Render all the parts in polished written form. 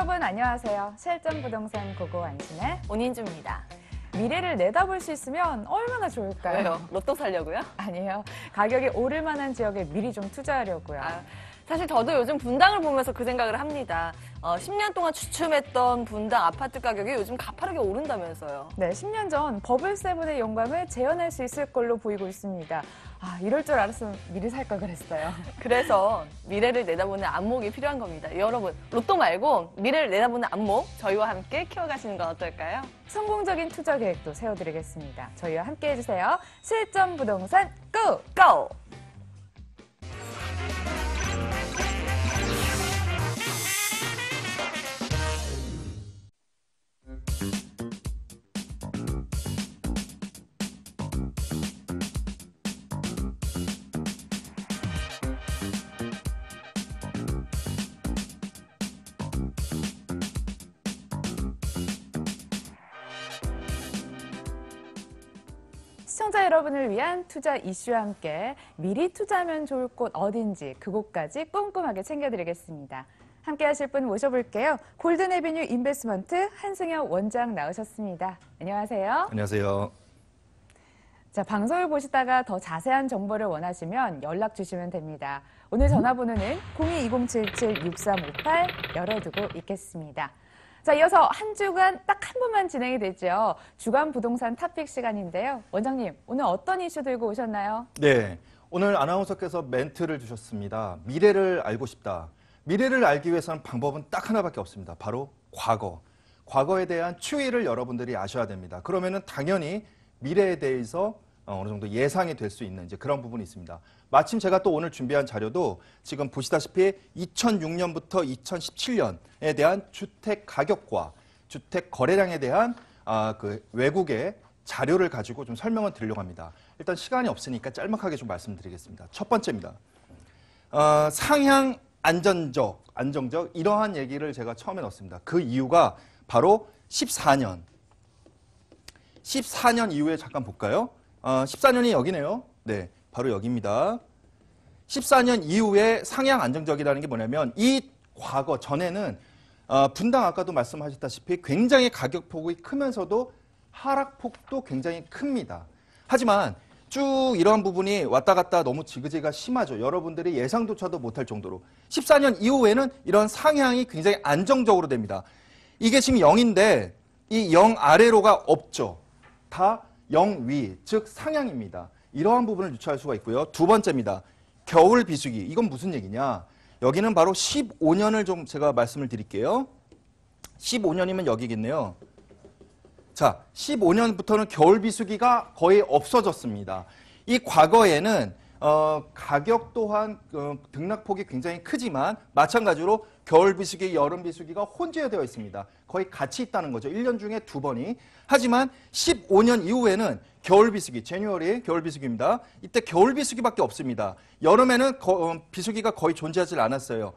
여러분 안녕하세요. 실전부동산 고고 안신의 온인주입니다. 미래를 내다볼 수 있으면 얼마나 좋을까요? 왜요? 로또 살려고요? 아니에요. 가격이 오를 만한 지역에 미리 좀 투자하려고요. 사실 저도 요즘 분당을 보면서 그 생각을 합니다. 10년 동안 주춤했던 분당 아파트 가격이 요즘 가파르게 오른다면서요. 네, 10년 전 버블7의 영광을 재현할 수 있을 걸로 보이고 있습니다. 이럴 줄 알았으면 미리 살 걸 그랬어요. 그래서 미래를 내다보는 안목이 필요한 겁니다. 여러분, 로또 말고 미래를 내다보는 안목, 저희와 함께 키워가시는 건 어떨까요? 성공적인 투자 계획도 세워드리겠습니다. 저희와 함께 해주세요. 실전부동산 고! 고! 시청자 여러분을 위한 투자 이슈와 함께 미리 투자하면 좋을 곳 어딘지 그곳까지 꼼꼼하게 챙겨드리겠습니다. 함께 하실 분 모셔볼게요. 골든에비뉴 인베스트먼트 한승혁 원장 나오셨습니다. 안녕하세요. 안녕하세요. 자, 방송을 보시다가 더 자세한 정보를 원하시면 연락 주시면 됩니다. 오늘 전화번호는 02-2077-6358 열어두고 있겠습니다. 자, 이어서 한 주간 딱 한 번만 진행이 되죠. 주간 부동산 탑픽 시간인데요. 원장님, 오늘 어떤 이슈 들고 오셨나요? 네, 오늘 아나운서께서 멘트를 주셨습니다. 미래를 알고 싶다. 미래를 알기 위해서는 방법은 딱 하나밖에 없습니다. 바로 과거. 과거에 대한 추이를 여러분들이 아셔야 됩니다. 그러면은 당연히 미래에 대해서 어느 정도 예상이 될 수 있는 이제 그런 부분이 있습니다. 마침 제가 또 오늘 준비한 자료도 지금 보시다시피 2006년부터 2017년에 대한 주택 가격과 주택 거래량에 대한 그 외국의 자료를 가지고 좀 설명을 드리려고 합니다. 일단 시간이 없으니까 짤막하게 좀 말씀드리겠습니다. 첫 번째입니다. 상향 안정적 이러한 얘기를 제가 처음에 넣었습니다. 그 이유가 바로 14년 이후에 잠깐 볼까요? 14년이 여기네요. 네, 바로 여기입니다. 14년 이후에 상향 안정적이라는 게 뭐냐면 이 과거 전에는 분당 아까도 말씀하셨다시피 굉장히 가격폭이 크면서도 하락폭도 굉장히 큽니다. 하지만 쭉 이러한 부분이 왔다 갔다 너무 지그재가 심하죠. 여러분들이 예상조차도 못할 정도로 14년 이후에는 이런 상향이 굉장히 안정적으로 됩니다. 이게 지금 0인데 이 0 아래로가 없죠. 다 0 위, 즉 상향입니다. 이러한 부분을 유추할 수가 있고요. 두 번째입니다. 겨울 비수기. 이건 무슨 얘기냐? 여기는 바로 15년을 좀 제가 말씀을 드릴게요. 15년이면 여기겠네요. 자, 15년부터는 겨울 비수기가 거의 없어졌습니다. 이 과거에는 가격 또한 등락폭이 굉장히 크지만 마찬가지로 겨울 비수기, 여름 비수기가 혼재되어 있습니다. 거의 같이 있다는 거죠. 1년 중에 2번이. 하지만 15년 이후에는 겨울 비수기, 제뉴얼이 겨울 비수기입니다. 이때 겨울 비수기밖에 없습니다. 여름에는 비수기가 거의 존재하지 않았어요.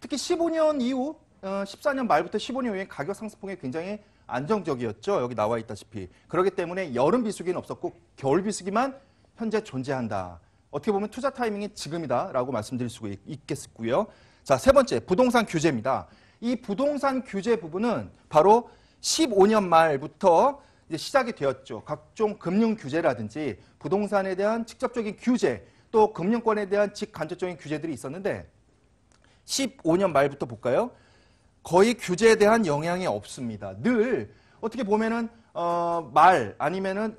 특히 15년 이후, 14년 말부터 15년 이후에 가격 상승폭이 굉장히 안정적이었죠. 여기 나와 있다시피. 그렇기 때문에 여름 비수기는 없었고 겨울 비수기만 현재 존재한다. 어떻게 보면 투자 타이밍이 지금이다라고 말씀드릴 수 있겠고요. 자, 세 번째, 부동산 규제입니다. 이 부동산 규제 부분은 바로 15년 말부터 이제 시작이 되었죠. 각종 금융 규제라든지 부동산에 대한 직접적인 규제, 또 금융권에 대한 직간접적인 규제들이 있었는데 15년 말부터 볼까요? 거의 규제에 대한 영향이 없습니다. 늘 어떻게 보면은 말 아니면은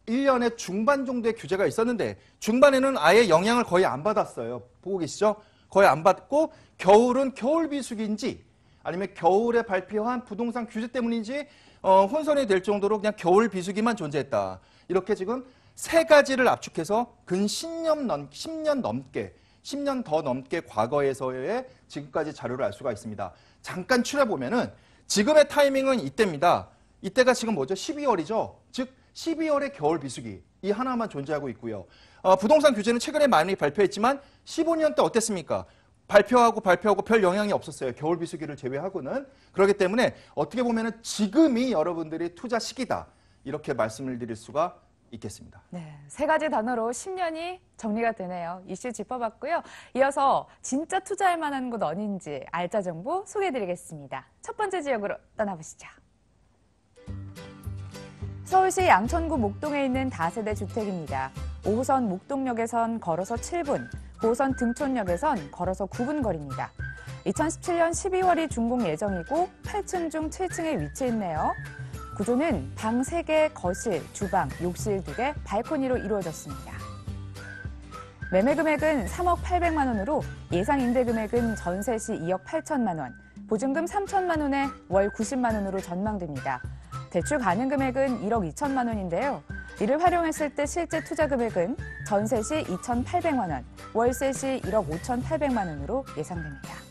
1년의 중반 정도의 규제가 있었는데 중반에는 아예 영향을 거의 안 받았어요. 보고 계시죠? 거의 안 받고 겨울은 겨울 비수기인지 아니면 겨울에 발표한 부동산 규제 때문인지 혼선이 될 정도로 그냥 겨울 비수기만 존재했다. 이렇게 지금 세 가지를 압축해서 근 10년 더 넘게 과거에서의 지금까지 자료를 알 수가 있습니다. 잠깐 추려보면은 지금의 타이밍은 이때입니다. 이때가 지금 뭐죠? 12월이죠. 즉 12월의 겨울 비수기 이 하나만 존재하고 있고요. 부동산 규제는 최근에 많이 발표했지만 15년 때 어땠습니까? 발표하고 별 영향이 없었어요. 겨울 비수기를 제외하고는. 그렇기 때문에 어떻게 보면은 지금이 여러분들이 투자 시기다. 이렇게 말씀을 드릴 수가 있겠습니다. 네, 세 가지 단어로 10년이 정리가 되네요. 이슈 짚어봤고요. 이어서 진짜 투자할 만한 곳 어딘지 알짜 정보 소개해드리겠습니다. 첫 번째 지역으로 떠나보시죠. 서울시 양천구 목동에 있는 다세대 주택입니다. 5호선 목동역에선 걸어서 7분, 9호선 등촌역에선 걸어서 9분 거리입니다. 2017년 12월이 준공 예정이고 8층 중 7층에 위치해 있네요. 구조는 방 3개, 거실, 주방, 욕실 2개, 발코니로 이루어졌습니다. 매매 금액은 3억 800만 원으로 예상 임대 금액은 전세 시 2억 8천만 원, 보증금 3천만 원에 월 90만 원으로 전망됩니다. 대출 가능 금액은 1억 2천만 원인데요. 이를 활용했을 때 실제 투자 금액은 전세 시 2,800만 원, 월세 시 1억 5,800만 원으로 예상됩니다.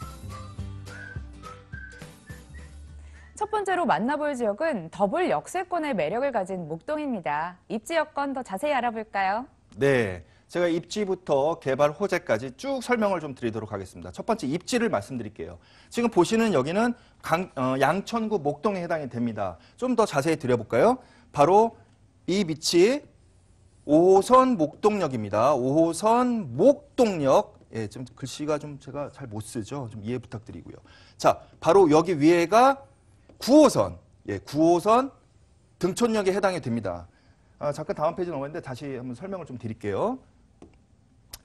첫 번째로 만나볼 지역은 더블 역세권의 매력을 가진 목동입니다. 입지 여건 더 자세히 알아볼까요? 네, 제가 입지부터 개발 호재까지 쭉 설명을 좀 드리도록 하겠습니다. 첫 번째 입지를 말씀드릴게요. 지금 보시는 여기는 양천구 목동에 해당이 됩니다. 좀 더 자세히 드려볼까요? 바로 이 밑이 5호선 목동역입니다. 5호선 목동역. 예, 좀 글씨가 좀 제가 잘 못 쓰죠. 좀 이해 부탁드리고요. 자, 바로 여기 위에가 9호선, 예, 9호선 등촌역에 해당이 됩니다. 잠깐 다음 페이지 넘어갔는데 다시 한번 설명을 좀 드릴게요.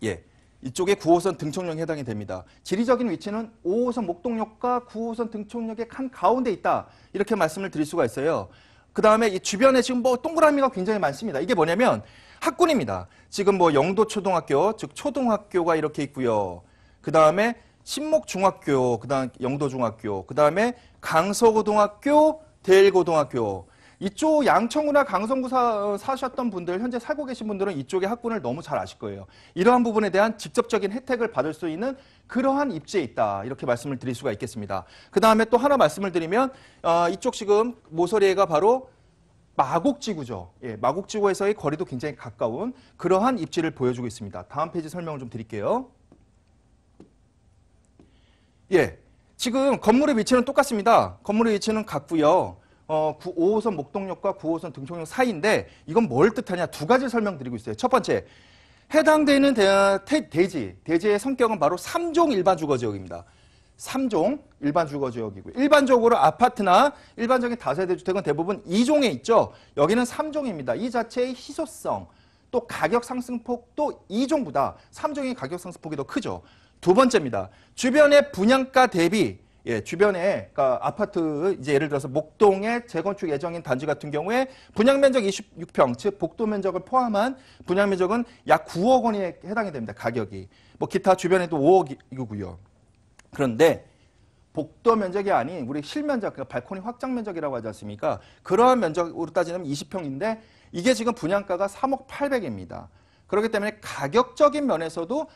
예, 이쪽에 9호선 등촌역에 해당이 됩니다. 지리적인 위치는 5호선 목동역과 9호선 등촌역의 한 가운데 있다. 이렇게 말씀을 드릴 수가 있어요. 그 다음에 이 주변에 지금 뭐 동그라미가 굉장히 많습니다. 이게 뭐냐면 학군입니다. 지금 뭐 영도초등학교, 즉 초등학교가 이렇게 있고요. 그 다음에 신목중학교, 그 다음 영도중학교, 그 다음에 강서고등학교, 대일고등학교. 이쪽 양천구나 강성구 사셨던 분들, 현재 살고 계신 분들은 이쪽의 학군을 너무 잘 아실 거예요. 이러한 부분에 대한 직접적인 혜택을 받을 수 있는 그러한 입지에 있다. 이렇게 말씀을 드릴 수가 있겠습니다. 그 다음에 또 하나 말씀을 드리면 이쪽 지금 모서리가 바로 마곡지구죠. 예, 마곡지구에서의 거리도 굉장히 가까운 그러한 입지를 보여주고 있습니다. 다음 페이지 설명을 좀 드릴게요. 예, 지금 건물의 위치는 똑같습니다. 건물의 위치는 같고요. 5호선 목동역과 9호선 등촌역 사이인데 이건 뭘 뜻하냐? 두 가지 설명드리고 있어요. 첫 번째, 해당되는 대지의 성격은 바로 3종 일반 주거지역입니다. 3종 일반 주거지역이고요. 일반적으로 아파트나 일반적인 다세대 주택은 대부분 2종에 있죠. 여기는 3종입니다. 이 자체의 희소성, 또 가격 상승폭도 2종보다 3종의 가격 상승폭이 더 크죠. 두 번째입니다. 주변의 분양가 대비, 예, 주변에 그러니까 아파트 이제 예를 들어서 목동에 재건축 예정인 단지 같은 경우에 분양 면적 26평, 즉 복도 면적을 포함한 분양 면적은 약 9억 원에 해당이 됩니다. 가격이. 뭐 기타 주변에도 5억이고요. 그런데 복도 면적이 아닌 우리 실면적, 그러니까 발코니 확장 면적이라고 하지 않습니까? 그러한 면적으로 따지면 20평인데 이게 지금 분양가가 3억 800입니다. 그렇기 때문에 가격적인 면에서도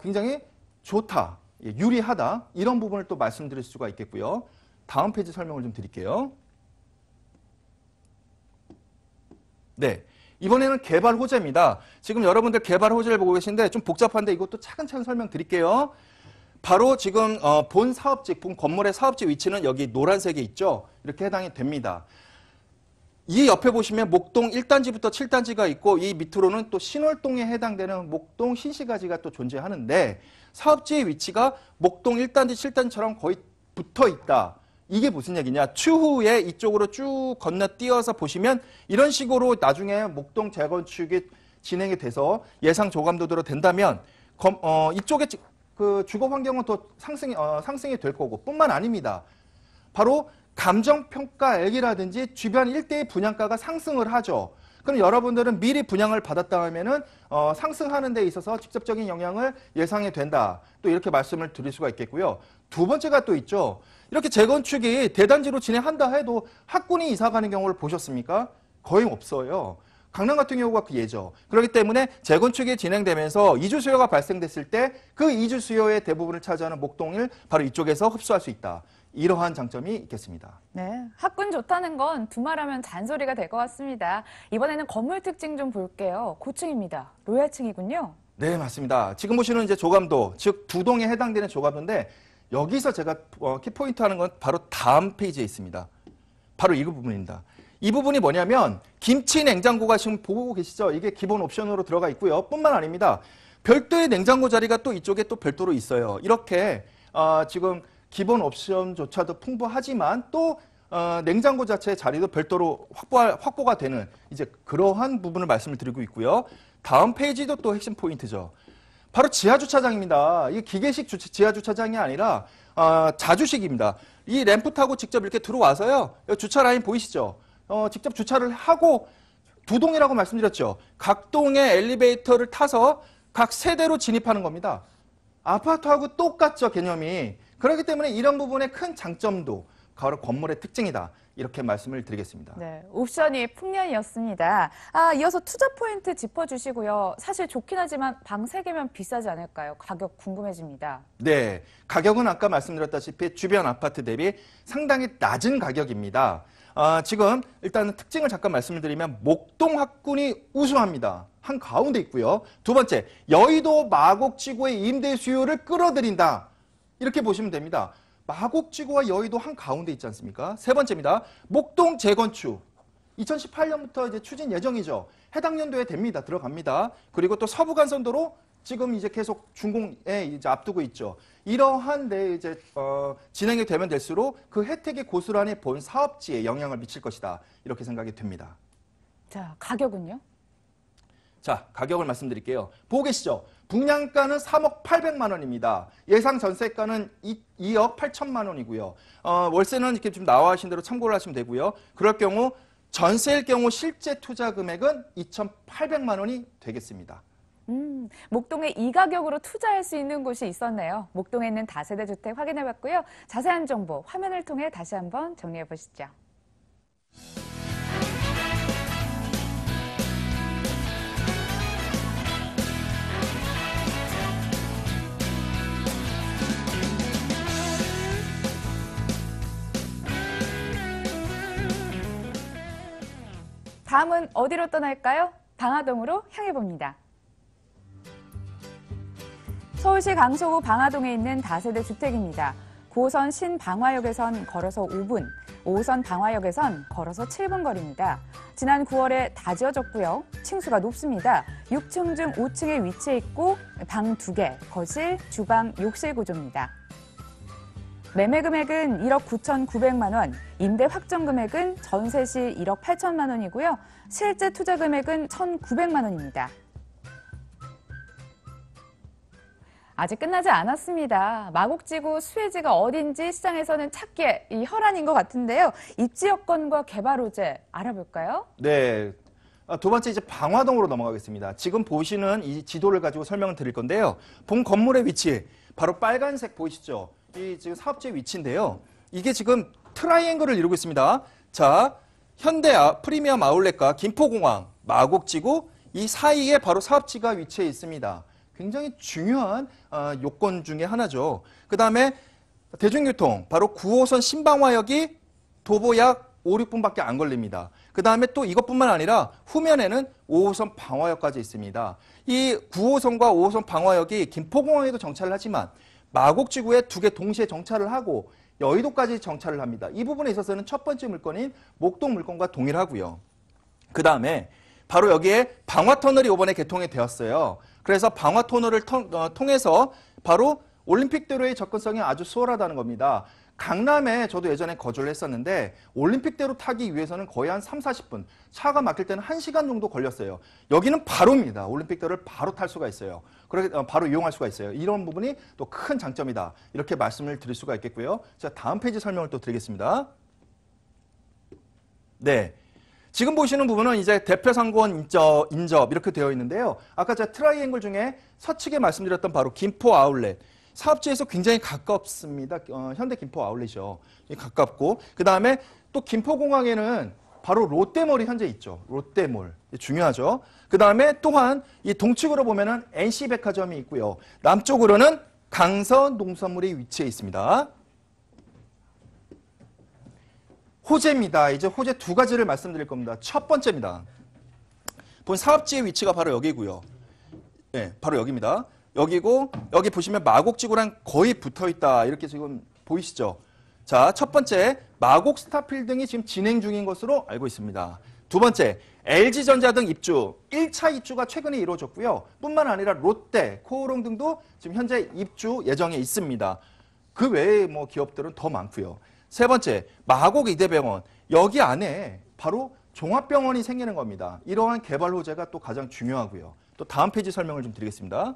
굉장히 좋다, 유리하다, 이런 부분을 또 말씀드릴 수가 있겠고요. 다음 페이지 설명을 좀 드릴게요. 네, 이번에는 개발 호재입니다. 지금 여러분들 개발 호재를 보고 계신데 좀 복잡한데 이것도 차근차근 설명드릴게요. 바로 지금 본 사업지, 본 건물의 사업지 위치는 여기 노란색에 있죠. 이렇게 해당이 됩니다. 이 옆에 보시면 목동 1단지부터 7단지가 있고 이 밑으로는 또 신월동에 해당되는 목동 신시가지가 또 존재하는데 사업지의 위치가 목동 1단지, 7단지처럼 거의 붙어 있다. 이게 무슨 얘기냐? 추후에 이쪽으로 쭉 건너뛰어서 보시면 이런 식으로 나중에 목동 재건축이 진행이 돼서 예상 조감도대로 된다면 이쪽에 그 주거 환경은 더 상승이 될 거고 뿐만 아닙니다. 바로 감정평가액이라든지 주변 일대의 분양가가 상승을 하죠. 그럼 여러분들은 미리 분양을 받았다 하면은 상승하는 데 있어서 직접적인 영향을 예상이 된다. 또 이렇게 말씀을 드릴 수가 있겠고요. 두 번째가 또 있죠. 이렇게 재건축이 대단지로 진행한다 해도 학군이 이사 가는 경우를 보셨습니까? 거의 없어요. 강남 같은 경우가 그 예죠. 그렇기 때문에 재건축이 진행되면서 이주 수요가 발생됐을 때 그 이주 수요의 대부분을 차지하는 목동을 바로 이쪽에서 흡수할 수 있다. 이러한 장점이 있겠습니다. 네, 학군 좋다는 건 두말하면 잔소리가 될 것 같습니다. 이번에는 건물 특징 좀 볼게요. 고층입니다. 로얄층이군요. 네, 맞습니다. 지금 보시는 이제 조감도, 즉 두 동에 해당되는 조감도인데 여기서 제가 키포인트 하는 건 바로 다음 페이지에 있습니다. 바로 이 부분입니다. 이 부분이 뭐냐면 김치 냉장고가 지금 보고 계시죠? 이게 기본 옵션으로 들어가 있고요. 뿐만 아닙니다. 별도의 냉장고 자리가 또 이쪽에 또 별도로 있어요. 이렇게 지금 기본 옵션조차도 풍부하지만 또 냉장고 자체의 자리도 별도로 확보가 되는 이제 그러한 부분을 말씀을 드리고 있고요. 다음 페이지도 또 핵심 포인트죠. 바로 지하 주차장입니다. 이게 기계식 지하 주차장이 아니라 자주식입니다. 이 램프 타고 직접 이렇게 들어와서요. 주차 라인 보이시죠? 직접 주차를 하고 두 동이라고 말씀드렸죠. 각 동의 엘리베이터를 타서 각 세대로 진입하는 겁니다. 아파트하고 똑같죠, 개념이. 그렇기 때문에 이런 부분의 큰 장점도 바로 건물의 특징이다. 이렇게 말씀을 드리겠습니다. 네, 옵션이 풍년이었습니다. 이어서 투자 포인트 짚어주시고요. 사실 좋긴 하지만 방 3개면 비싸지 않을까요? 가격 궁금해집니다. 네, 가격은 아까 말씀드렸다시피 주변 아파트 대비 상당히 낮은 가격입니다. 지금 일단은 특징을 잠깐 말씀을 드리면 목동 학군이 우수합니다. 한가운데 있고요. 두 번째, 여의도 마곡지구의 임대 수요를 끌어들인다. 이렇게 보시면 됩니다. 마곡지구와 여의도 한가운데 있지 않습니까? 세 번째입니다. 목동 재건축. 2018년부터 이제 추진 예정이죠. 해당 연도에 됩니다. 들어갑니다. 그리고 또 서부간선도로 지금 이제 계속 준공에 이제 앞두고 있죠. 이러한 이제 진행이 되면 될수록 그 혜택이 고스란히 본 사업지에 영향을 미칠 것이다. 이렇게 생각이 됩니다. 자, 가격은요? 자, 가격을 말씀드릴게요. 보고 계시죠? 분양가는 3억 800만 원입니다. 예상 전세가는 2억 8천만 원이고요. 월세는 이렇게 좀 나와 하신 대로 참고를 하시면 되고요. 그럴 경우 전세일 경우 실제 투자 금액은 2,800만 원이 되겠습니다. 목동에 이 가격으로 투자할 수 있는 곳이 있었네요. 목동에 있는 다세대 주택 확인해봤고요. 자세한 정보 화면을 통해 다시 한번 정리해보시죠. 다음은 어디로 떠날까요? 방화동으로 향해 봅니다. 서울시 강서구 방화동에 있는 다세대 주택입니다. 9호선 신방화역에선 걸어서 5분, 5호선 방화역에선 걸어서 7분 거리입니다. 지난 9월에 다 지어졌고요. 층수가 높습니다. 6층 중 5층에 위치해 있고 방 2개, 거실, 주방, 욕실 구조입니다. 매매 금액은 1억 9,900만 원, 임대 확정 금액은 전세 시 1억 8천만 원이고요. 실제 투자 금액은 1,900만 원입니다. 아직 끝나지 않았습니다. 마곡지구 수혜지가 어딘지 시장에서는 찾기에 혈안인 것 같은데요. 입지 여건과 개발 호재 알아볼까요? 네. 두 번째 이제 방화동으로 넘어가겠습니다. 지금 보시는 이 지도를 가지고 설명을 드릴 건데요. 본 건물의 위치, 바로 빨간색 보이시죠? 이 지금 사업지의 위치인데요. 이게 지금 트라이앵글을 이루고 있습니다. 자, 현대 프리미엄 아울렛과 김포공항, 마곡지구 이 사이에 바로 사업지가 위치해 있습니다. 굉장히 중요한 요건 중에 하나죠. 그 다음에 대중교통, 바로 9호선 신방화역이 도보 약 5, 6분밖에 안 걸립니다. 그 다음에 또 이것뿐만 아니라 후면에는 5호선 방화역까지 있습니다. 이 9호선과 5호선 방화역이 김포공항에도 정차를 하지만 마곡지구에 2개 동시에 정차를 하고 여의도까지 정차를 합니다. 이 부분에 있어서는 첫 번째 물건인 목동 물건과 동일하고요. 그 다음에 바로 여기에 방화터널이 이번에 개통이 되었어요. 그래서 방화터널을 통해서 바로 올림픽대로의 접근성이 아주 수월하다는 겁니다. 강남에 저도 예전에 거주를 했었는데 올림픽대로 타기 위해서는 거의 한 3, 40분, 차가 막힐 때는 1시간 정도 걸렸어요. 여기는 바로입니다. 올림픽대로를 바로 탈 수가 있어요. 그렇게 바로 이용할 수가 있어요. 이런 부분이 또 큰 장점이다. 이렇게 말씀을 드릴 수가 있겠고요. 자, 다음 페이지 설명을 또 드리겠습니다. 네. 지금 보시는 부분은 이제 대표상권 인접 이렇게 되어 있는데요. 아까 제가 트라이앵글 중에 서측에 말씀드렸던 바로 김포 아울렛. 사업지에서 굉장히 가깝습니다. 현대 김포 아울렛이요. 가깝고 그 다음에 또 김포공항에는 바로 롯데몰이 현재 있죠. 롯데몰 중요하죠. 그 다음에 또한 이 동측으로 보면은 NC백화점이 있고요. 남쪽으로는 강서농산물이 위치해 있습니다. 호재입니다. 이제 호재 2가지를 말씀드릴 겁니다. 첫 번째입니다. 본 사업지의 위치가 바로 여기고요. 네, 바로 여기입니다. 여기고 여기 보시면 마곡지구랑 거의 붙어 있다. 이렇게 지금 보이시죠? 자, 첫 번째 마곡 스타필딩이 지금 진행 중인 것으로 알고 있습니다. 두 번째, LG전자 등 입주, 1차 입주가 최근에 이루어졌고요. 뿐만 아니라 롯데, 코오롱 등도 지금 현재 입주 예정에 있습니다. 그 외에 뭐 기업들은 더 많고요. 세 번째, 마곡 이대병원, 여기 안에 바로 종합병원이 생기는 겁니다. 이러한 개발 호재가 또 가장 중요하고요. 또 다음 페이지 설명을 좀 드리겠습니다.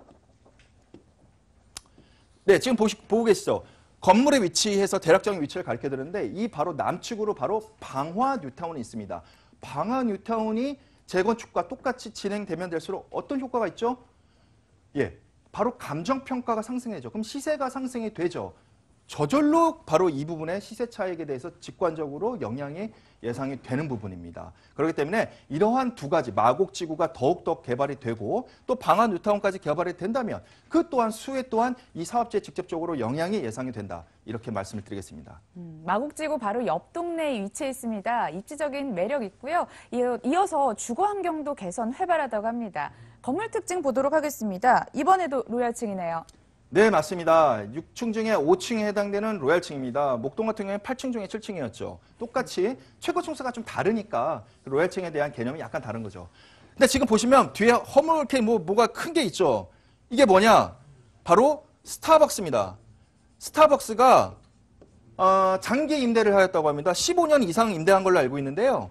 네, 지금 보고 계시죠? 건물에 위치해서 대략적인 위치를 가르쳐 드렸는데 이 바로 남측으로 바로 방화 뉴타운이 있습니다. 방화 뉴타운이 재건축과 똑같이 진행되면 될수록 어떤 효과가 있죠? 예, 바로 감정평가가 상승해죠. 그럼 시세가 상승이 되죠. 저절로 바로 이 부분의 시세 차익에 대해서 직관적으로 영향이 예상이 되는 부분입니다. 그렇기 때문에 이러한 두 가지 마곡지구가 더욱더 개발이 되고 또 방화 뉴타운까지 개발이 된다면 그 또한 수혜 또한 이 사업지에 직접적으로 영향이 예상이 된다. 이렇게 말씀을 드리겠습니다. 마곡지구 바로 옆 동네에 위치해 있습니다. 입지적인 매력 있고요. 이어서 주거 환경도 개선 활발하다고 합니다. 건물 특징 보도록 하겠습니다. 이번에도 로얄층이네요. 네, 맞습니다. 6층 중에 5층에 해당되는 로얄층입니다. 목동 같은 경우에 8층 중에 7층이었죠. 똑같이 최고 층수가 좀 다르니까 로얄층에 대한 개념이 약간 다른 거죠. 근데 지금 보시면 뒤에 허물게 뭐가 큰 게 있죠. 이게 뭐냐? 바로 스타벅스입니다. 스타벅스가 장기 임대를 하였다고 합니다. 15년 이상 임대한 걸로 알고 있는데요.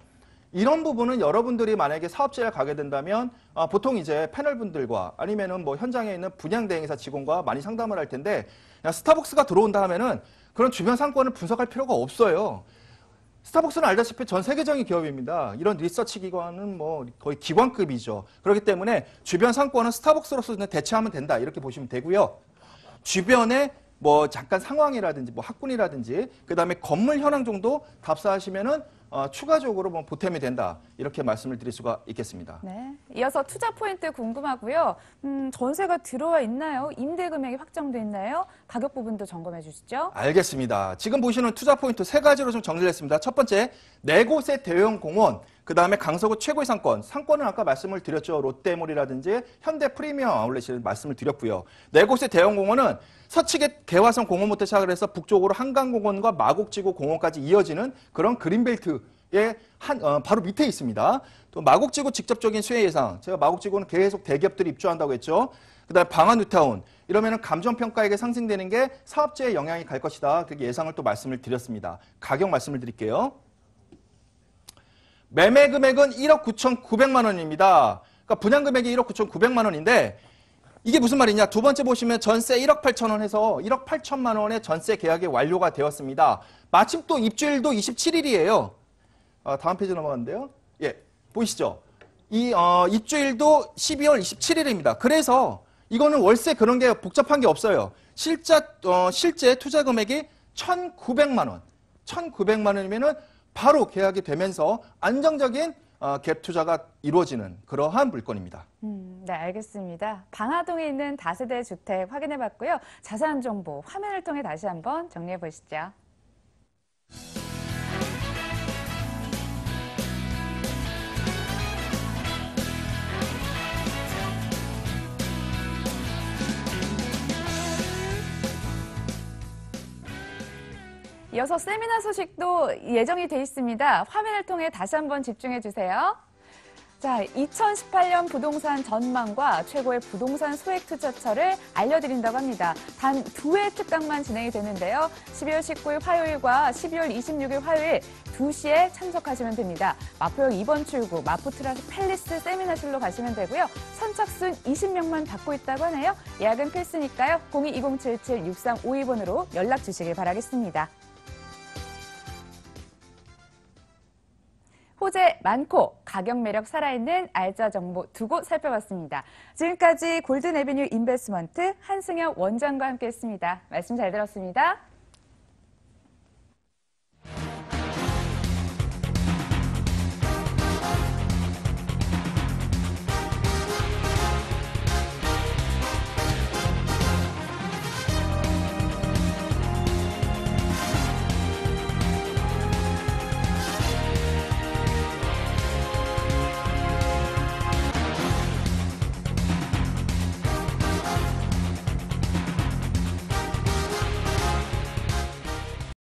이런 부분은 여러분들이 만약에 사업지에 가게 된다면 보통 이제 패널분들과 아니면은 뭐 현장에 있는 분양 대행사 직원과 많이 상담을 할 텐데 스타벅스가 들어온다 하면은 그런 주변 상권을 분석할 필요가 없어요. 스타벅스는 알다시피 전 세계적인 기업입니다. 이런 리서치 기관은 뭐 거의 기관급이죠. 그렇기 때문에 주변 상권은 스타벅스로서 대체하면 된다 이렇게 보시면 되고요. 주변에 뭐 잠깐 상황이라든지 뭐 학군이라든지 그다음에 건물 현황 정도 답사하시면은 추가적으로 뭐 보탬이 된다 이렇게 말씀을 드릴 수가 있겠습니다. 네, 이어서 투자 포인트 궁금하고요. 전세가 들어와 있나요? 임대 금액이 확정돼 있나요? 가격 부분도 점검해 주시죠. 알겠습니다. 지금 보시는 투자 포인트 세 가지로 좀 정리를 했습니다. 첫 번째, 4곳의 대형 공원, 그 다음에 강서구 최고의 상권. 상권은 아까 말씀을 드렸죠. 롯데몰이라든지 현대 프리미엄 아울렛을 말씀을 드렸고요. 4곳의 대형 공원은 서측의 개화성 공원부터 시작을 해서 북쪽으로 한강공원과 마곡지구 공원까지 이어지는 그런 그린벨트의 바로 밑에 있습니다. 또 마곡지구 직접적인 수혜 예상. 제가 마곡지구는 계속 대기업들이 입주한다고 했죠. 그다음에 방화 뉴타운. 이러면은 감정평가액이 상승되는 게 사업지에 영향이 갈 것이다. 그렇게 예상을 또 말씀을 드렸습니다. 가격 말씀을 드릴게요. 매매 금액은 1억 9,900만 원입니다. 그러니까 분양 금액이 1억 9,900만 원인데 이게 무슨 말이냐? 두 번째 보시면 전세 1억 8천 원 해서 1억 8천만 원의 전세 계약이 완료가 되었습니다. 마침 또 입주일도 27일이에요. 다음 페이지 넘어갔는데요. 예, 보이시죠? 이 입주일도 12월 27일입니다. 그래서 이거는 월세 그런 게 복잡한 게 없어요. 실제 투자 금액이 1,900만 원. 1,900만 원이면은 바로 계약이 되면서 안정적인 갭 투자가 이루어지는 그러한 물건입니다. 네, 알겠습니다. 방화동에 있는 다세대 주택 확인해 봤고요. 자세한 정보 화면을 통해 다시 한번 정리해 보시죠. 이어서 세미나 소식도 예정이 돼 있습니다. 화면을 통해 다시 한번 집중해 주세요. 자, 2018년 부동산 전망과 최고의 부동산 소액 투자처를 알려드린다고 합니다. 단 2회 특강만 진행이 되는데요. 12월 19일 화요일과 12월 26일 화요일 2시에 참석하시면 됩니다. 마포역 2번 출구 마포트라스 팰리스 세미나실로 가시면 되고요. 선착순 20명만 받고 있다고 하네요. 예약은 필수니까요. 02-2077-6352번으로 연락 주시길 바라겠습니다. 호재 많고 가격 매력 살아있는 알짜 정보 두 곳 살펴봤습니다. 지금까지 골든 에비뉴 인베스트먼트 한승혁 원장과 함께했습니다. 말씀 잘 들었습니다.